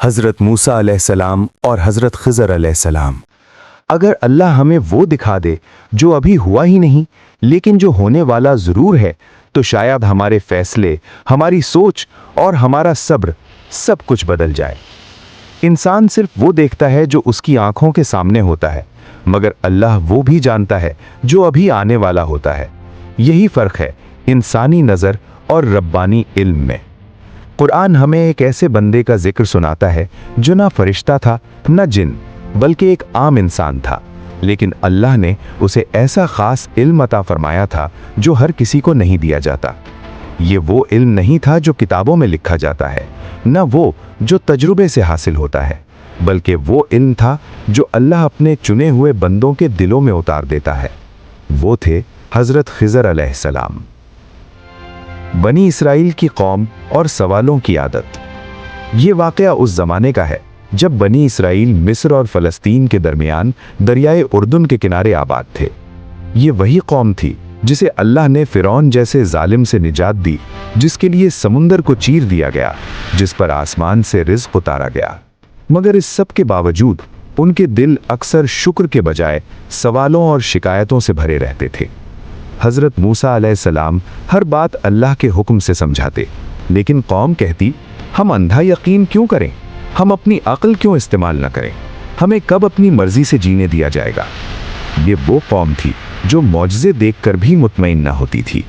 حضرت موسیٰ علیہ السلام اور حضرت خضر علیہ السلام۔ اگر اللہ ہمیں وہ دکھا دے جو ابھی ہوا ہی نہیں لیکن جو ہونے والا ضرور ہے، تو شاید ہمارے فیصلے، ہماری سوچ اور ہمارا صبر سب کچھ بدل جائے۔ انسان صرف وہ دیکھتا ہے جو اس کی آنکھوں کے سامنے ہوتا ہے، مگر اللہ وہ بھی جانتا ہے جو ابھی آنے والا ہوتا ہے۔ یہی فرق ہے انسانی نظر اور ربانی علم میں۔ قرآن ہمیں ایک ایسے بندے کا ذکر سناتا ہے جو نہ فرشتہ تھا نہ جن، بلکہ ایک عام انسان تھا، لیکن اللہ نے اسے ایسا خاص علم عطا فرمایا تھا جو ہر کسی کو نہیں دیا جاتا۔ یہ وہ علم نہیں تھا جو کتابوں میں لکھا جاتا ہے، نہ وہ جو تجربے سے حاصل ہوتا ہے، بلکہ وہ علم تھا جو اللہ اپنے چنے ہوئے بندوں کے دلوں میں اتار دیتا ہے۔ وہ تھے حضرت خضر علیہ السلام۔ بنی اسرائیل کی قوم اور سوالوں کی عادت۔ یہ واقعہ اس زمانے کا ہے جب بنی اسرائیل مصر اور فلسطین کے درمیان دریائے اردن کے کنارے آباد تھے۔ یہ وہی قوم تھی جسے اللہ نے فرعون جیسے ظالم سے نجات دی، جس کے لیے سمندر کو چیر دیا گیا، جس پر آسمان سے رزق اتارا گیا۔ مگر اس سب کے باوجود ان کے دل اکثر شکر کے بجائے سوالوں اور شکایتوں سے بھرے رہتے تھے۔ حضرت موسیٰ علیہ السلام ہر بات اللہ کے حکم سے سمجھاتے، لیکن قوم کہتی، ہم اندھا یقین کیوں کریں؟ ہم اپنی عقل کیوں استعمال نہ کریں؟ ہمیں کب اپنی مرضی سے جینے دیا جائے گا؟ یہ وہ قوم تھی جو معجزے دیکھ کر بھی مطمئن نہ ہوتی تھی۔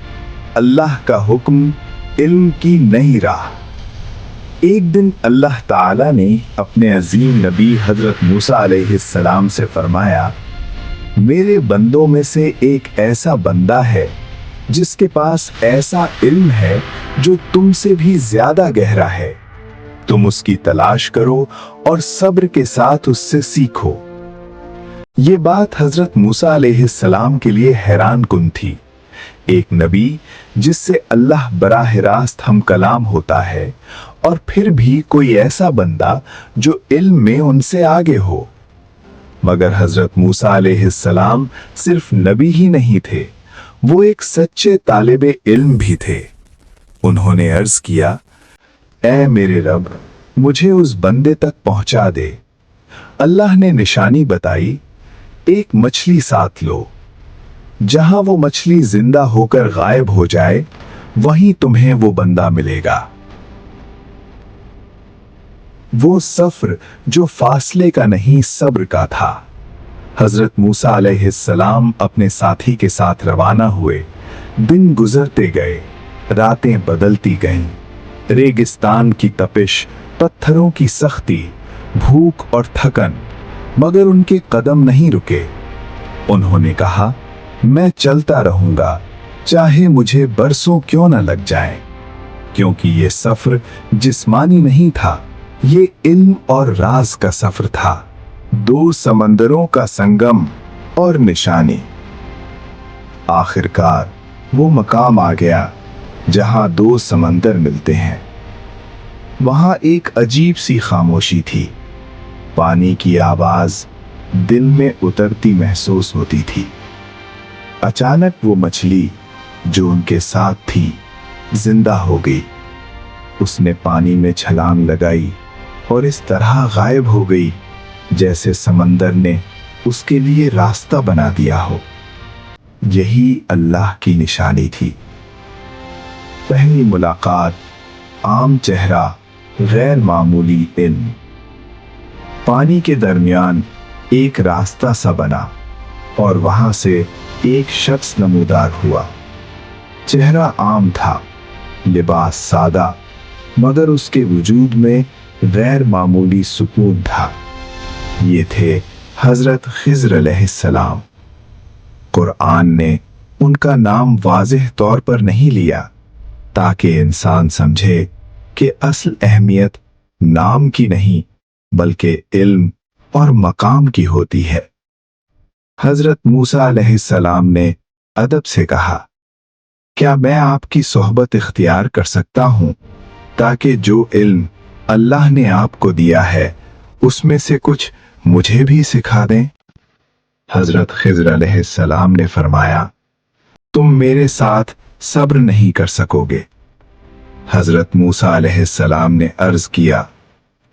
اللہ کا حکم، علم کی نئی راہ۔ ایک دن اللہ تعالیٰ نے اپنے عظیم نبی حضرت موسیٰ علیہ السلام سے فرمایا، میرے بندوں میں سے ایک ایسا بندہ ہے جس کے پاس ایسا علم ہے جو تم سے بھی زیادہ گہرا ہے۔ تم اس کی تلاش کرو اور صبر کے ساتھ اس سے سیکھو۔ یہ بات حضرت موسیٰ علیہ السلام کے لیے حیران کن تھی۔ ایک نبی جس سے اللہ براہ راست ہم کلام ہوتا ہے، اور پھر بھی کوئی ایسا بندہ جو علم میں ان سے آگے ہو۔ مگر حضرت موسیٰ علیہ السلام صرف نبی ہی نہیں تھے، وہ ایک سچے طالب علم بھی تھے۔ انہوں نے عرض کیا، اے میرے رب، مجھے اس بندے تک پہنچا دے۔ اللہ نے نشانی بتائی، ایک مچھلی ساتھ لو، جہاں وہ مچھلی زندہ ہو کر غائب ہو جائے وہیں تمہیں وہ بندہ ملے گا۔ وہ سفر جو فاصلے کا نہیں صبر کا تھا۔ حضرت موسیٰ علیہ السلام اپنے ساتھی کے ساتھ روانہ ہوئے۔ دن گزرتے گئے، راتیں بدلتی گئیں۔ ریگستان کی تپش، پتھروں کی سختی، بھوک اور تھکن، مگر ان کے قدم نہیں رکے۔ انہوں نے کہا، میں چلتا رہوں گا، چاہے مجھے برسوں کیوں نہ لگ جائیں، کیونکہ یہ سفر جسمانی نہیں تھا، یہ علم اور راز کا سفر تھا، دو سمندروں کا سنگم اور نشانی۔ آخرکار وہ مقام آ گیا جہاں دو سمندر ملتے ہیں۔ وہاں ایک عجیب سی خاموشی تھی، پانی کی آواز دل میں اترتی محسوس ہوتی تھی۔ اچانک وہ مچھلی جو ان کے ساتھ تھی زندہ ہو گئی۔ اس نے پانی میں چھلانگ لگائی اور اس طرح غائب ہو گئی جیسے سمندر نے اس کے لیے راستہ بنا دیا ہو۔ یہی اللہ کی نشانی تھی۔ پہلی ملاقات، عام چہرہ، غیر معمولی علم۔ پانی کے درمیان ایک راستہ سا بنا اور وہاں سے ایک شخص نمودار ہوا۔ چہرہ عام تھا، لباس سادہ، مگر اس کے وجود میں غیر معمولی سکون تھا۔ یہ تھے حضرت خضر علیہ السلام۔ قرآن نے ان کا نام واضح طور پر نہیں لیا تاکہ انسان سمجھے کہ اصل اہمیت نام کی نہیں بلکہ علم اور مقام کی ہوتی ہے۔ حضرت موسیٰ علیہ السلام نے ادب سے کہا، کیا میں آپ کی صحبت اختیار کر سکتا ہوں تاکہ جو علم اللہ نے آپ کو دیا ہے اس میں سے کچھ مجھے بھی سکھا دیں؟ حضرت خضر علیہ السلام نے فرمایا، تم میرے ساتھ صبر نہیں کر سکو گے۔ حضرت موسیٰ علیہ السلام نے عرض کیا،